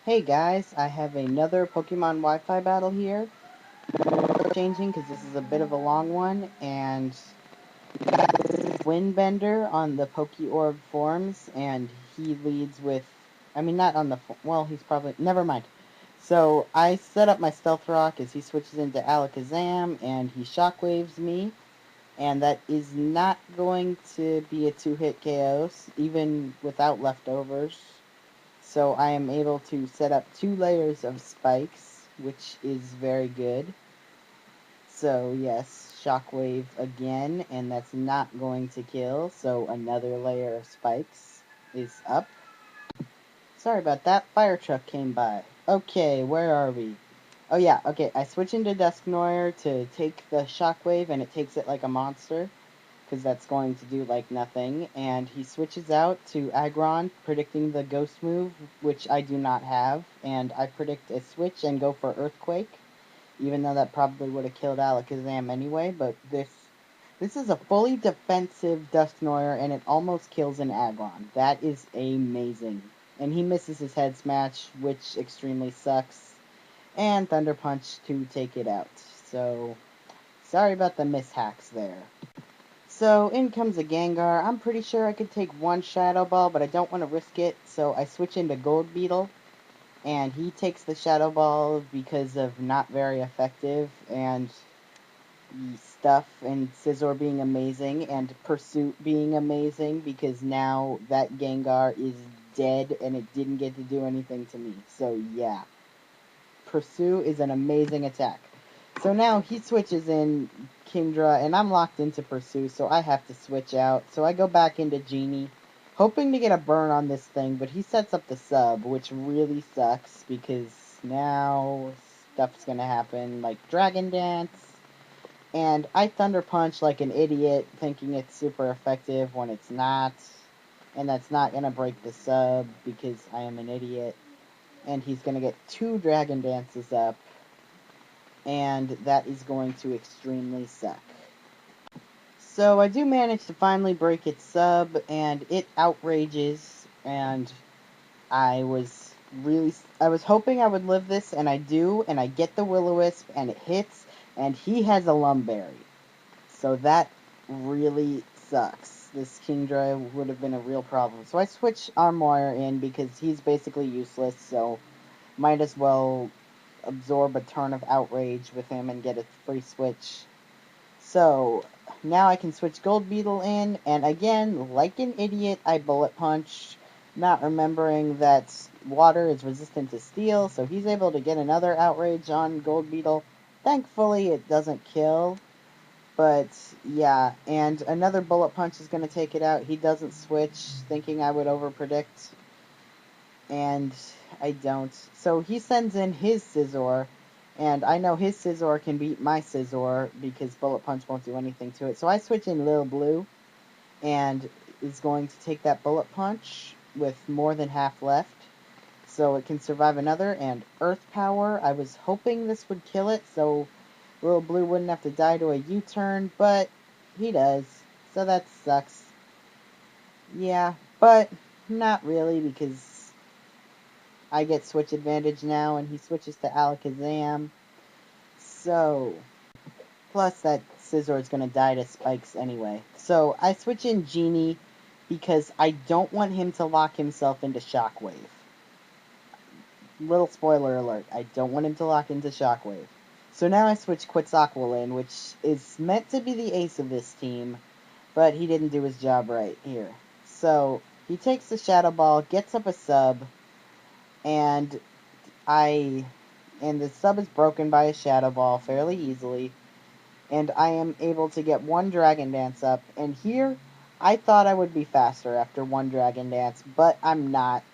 Hey guys, I have another Pokemon Wi-Fi battle here. Changing because this is a bit of a long one, and Windbender on the Pokeorb forums, and he leads with, I mean not on the, well he's probably, never mind. So I set up my Stealth Rock as he switches into Alakazam, and he shockwaves me, and that is not going to be a two-hit KO, even without leftovers. So I am able to set up 2 layers of spikes, which is very good. So yes, Shockwave again, and that's not going to kill, so another layer of spikes is up. Sorry about that, fire truck came by. Okay, where are we? Oh yeah, okay, I switch into Dusknoir to take the Shockwave, and it takes it like a monster, because that's going to do like nothing, and he switches out to Aggron, predicting the Ghost move, which I do not have, and I predict a switch and go for Earthquake, even though that probably would have killed Alakazam anyway, but this is a fully defensive Dusknoir, and it almost kills an Aggron. That is amazing. And he misses his head smash, which extremely sucks, and Thunder Punch to take it out. So, sorry about the mishacks there. So in comes a Gengar. I'm pretty sure I could take one Shadow Ball, but I don't want to risk it, so I switch into Gold Beetle, and he takes the Shadow Ball because of not very effective, and stuff, and Scizor being amazing, and Pursuit being amazing, because now that Gengar is dead, and it didn't get to do anything to me. So yeah, Pursue is an amazing attack. So now he switches in Kingdra, and I'm locked into Pursue, so I have to switch out. So I go back into Genie, hoping to get a burn on this thing, but he sets up the sub, which really sucks, because now stuff's gonna happen, like Dragon Dance, and I Thunder Punch like an idiot, thinking it's super effective when it's not, and that's not gonna break the sub, because I am an idiot, and he's gonna get 2 Dragon Dances up, and that is going to extremely suck. So I do manage to finally break its sub, and it outrages, and I was hoping I would live this, and I do, and I get the Will-O-Wisp, and it hits, and he has a Lumberry. So that really sucks. This Kingdra would have been a real problem. So I switch Armoire in because he's basically useless, so might as well absorb a turn of outrage with him and get a free switch. So now I can switch Gold Beetle in, and again, like an idiot, I Bullet Punch, not remembering that water is resistant to steel, so he's able to get another outrage on Gold Beetle. Thankfully, it doesn't kill, but yeah, and another Bullet Punch is going to take it out. He doesn't switch, thinking I would overpredict, and I don't. So he sends in his Scizor, and I know his Scizor can beat my Scizor because Bullet Punch won't do anything to it. So I switch in Lil Blue, and is going to take that Bullet Punch with more than half left, so it can survive another, and Earth Power. I was hoping this would kill it, so Lil Blue wouldn't have to die to a U-turn, but he does, so that sucks. Yeah, but not really, because I get switch advantage now, and he switches to Alakazam. So, plus that Scizor is going to die to Spikes anyway. So, I switch in Genie because I don't want him to lock himself into Shockwave. Little spoiler alert, I don't want him to lock into Shockwave. So now I switch Quetzalcoatl in, which is meant to be the ace of this team, but he didn't do his job right here. So, he takes the Shadow Ball, gets up a sub, and the sub is broken by a Shadow Ball fairly easily, and I am able to get 1 Dragon Dance up, and here, I thought I would be faster after 1 Dragon Dance, but I'm not.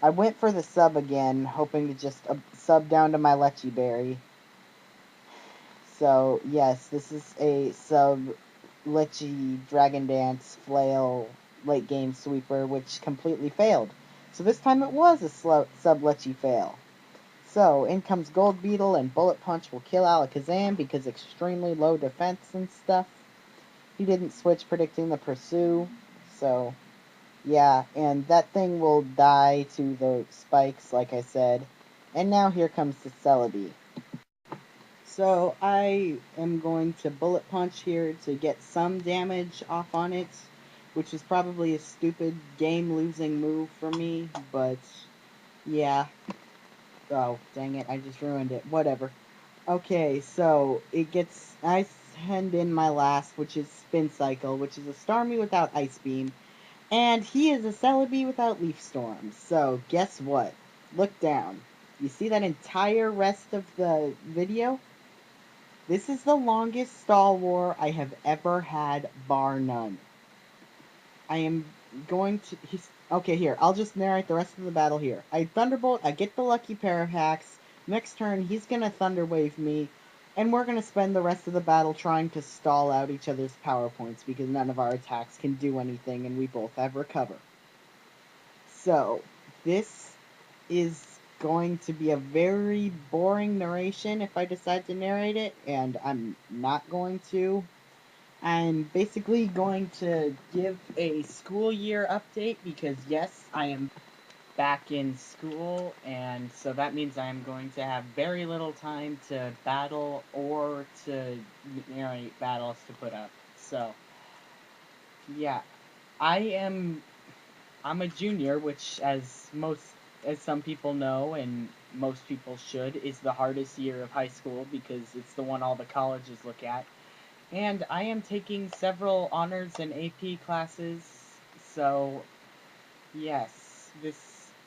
I went for the sub again, hoping to just sub down to my Lechi Berry. So, yes, this is a sub Lechi Dragon Dance Flail late game sweeper, which completely failed. So this time it was a sub Lechi fail. So, in comes Gold Beetle, and Bullet Punch will kill Alakazam because extremely low defense and stuff. He didn't switch predicting the Pursue, so Yeah, and that thing will die to the spikes, like I said. And now here comes the Celebi. So I am going to bullet punch here to get some damage off on it, which is probably a stupid game-losing move for me, but yeah. Oh, dang it, I just ruined it. Whatever. Okay, so I send in my last, which is Spin Cycle, which is a Starmie without Ice Beam, and he is a Celebi without Leaf Storm. So, guess what? Look down. You see that entire rest of the video? This is the longest stall war I have ever had, bar none. I am going to... okay, here. I'll just narrate the rest of the battle here. I Thunderbolt, I get the lucky pair of hacks. Next turn, he's going to Thunder Wave me. And we're going to spend the rest of the battle trying to stall out each other's power points because none of our attacks can do anything and we both have Recover. So, this is going to be a very boring narration if I decide to narrate it, and I'm not going to. I'm basically going to give a school year update because, yes, I am back in school, and so that means I'm going to have very little time to battle or to narrate battles to put up. So, yeah, I'm a junior, which as some people know, and most people should, is the hardest year of high school because it's the one all the colleges look at. And I am taking several honors and AP classes, so yes,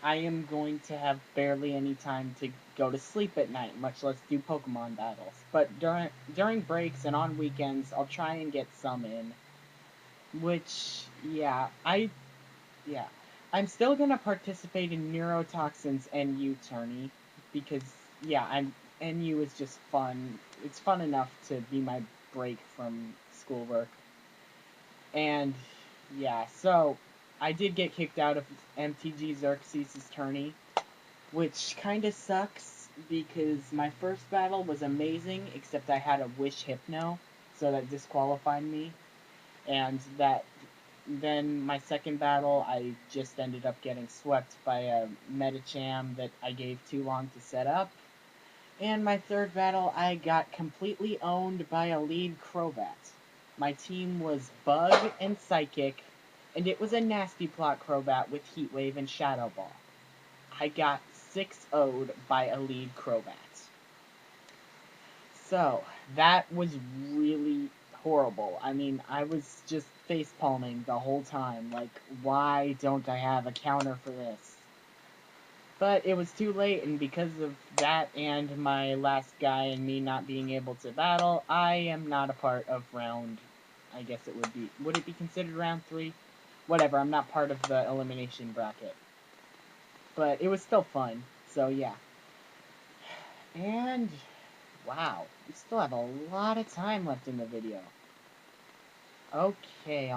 I am going to have barely any time to go to sleep at night, much less do Pokemon battles. But during breaks and on weekends, I'll try and get some in. Which, yeah. I'm still gonna participate in Neurotoxin's NU tourney because NU is just fun. It's fun enough to be my break from schoolwork. And yeah, so I did get kicked out of MTG Xerxes' tourney, which kinda sucks because my first battle was amazing, except I had a Wish Hypno, so that disqualified me. And then my second battle, I just ended up getting swept by a Medicham that I gave too long to set up. And my third battle, I got completely owned by a lead Crobat. My team was Bug and Psychic, and it was a nasty plot Crobat with Heat Wave and Shadow Ball. I got 6-0'd by a lead Crobat. So, that was really horrible. I mean, I was just face palming the whole time. Like, why don't I have a counter for this? But it was too late, and because of that and my last guy and me not being able to battle, I am not a part of round... I guess it would be... Would it be considered round 3? Whatever, I'm not part of the elimination bracket. But it was still fun, so yeah. And... wow, we still have a lot of time left in the video. Okay,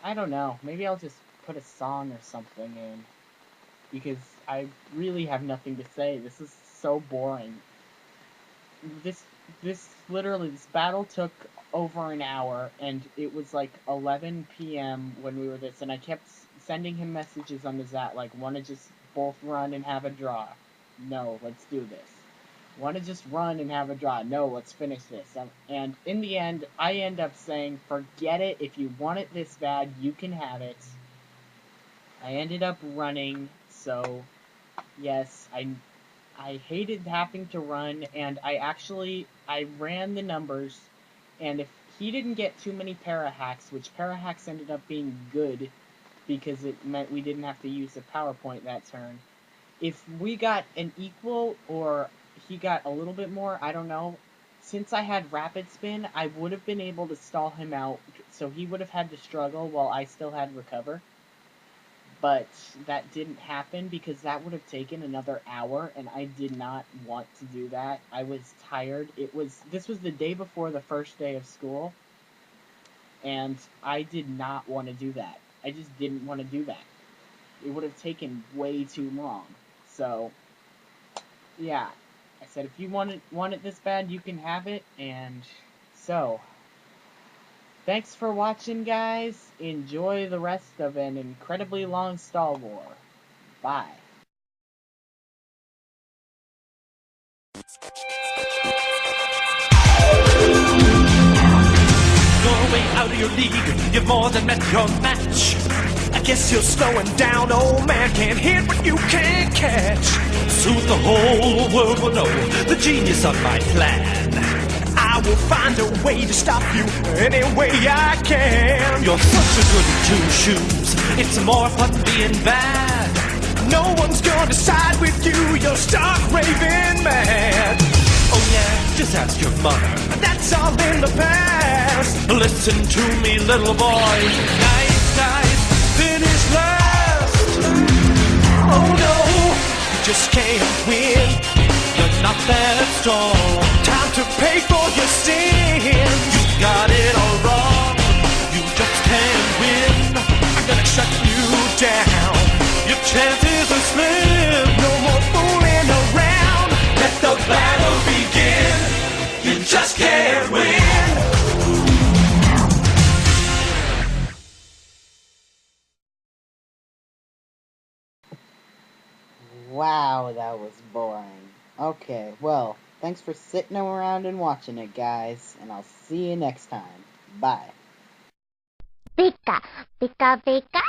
I don't know, maybe I'll just put a song or something in. Because I really have nothing to say. This is so boring. This this battle took over an hour, and it was like 11 p.m. when we were this, and I kept sending him messages on the Zat, like, want to just both run and have a draw? No, let's do this. Want to just run and have a draw? No, let's finish this. And in the end, I end up saying, forget it, if you want it this bad, you can have it. I ended up running, so yes, I hated having to run, and I ran the numbers, and if he didn't get too many para-hacks, which para-hacks ended up being good, because it meant we didn't have to use a PowerPoint that turn. If we got an equal, or he got a little bit more, I don't know, since I had Rapid Spin, I would have been able to stall him out, so he would have had to struggle while I still had Recover. But that didn't happen because that would have taken another hour, and I did not want to do that. I was tired. This was the day before the first day of school, and I did not want to do that. I just didn't want to do that. It would have taken way too long. So, yeah. I said, if you want it this bad, you can have it, and so, Thanks for watching, guys. Enjoy the rest of an incredibly long Star War. Bye. You're way out of your league, you've more than met your match. I guess you're slowing down, old man can't hit what you can't catch. Soon the whole world will know the genius of my plan. I will find a way to stop you any way I can. You're such a good two shoes, it's more fun being bad. No one's gonna side with you, you're stark raving mad. Oh yeah, just ask your mother, that's all in the past. Listen to me, little boy, nice guys finish last. Oh no, you just can't win, you're not that strong. Time to pay for your sins, you got it all wrong. You just can't win, I'm gonna shut you down. Your chances are slim, no more fooling around. Let the battle begin, you just can't win. Wow, that was boring. Okay, well, thanks for sitting around and watching it, guys, and I'll see you next time. Bye. Pika, pika, pika.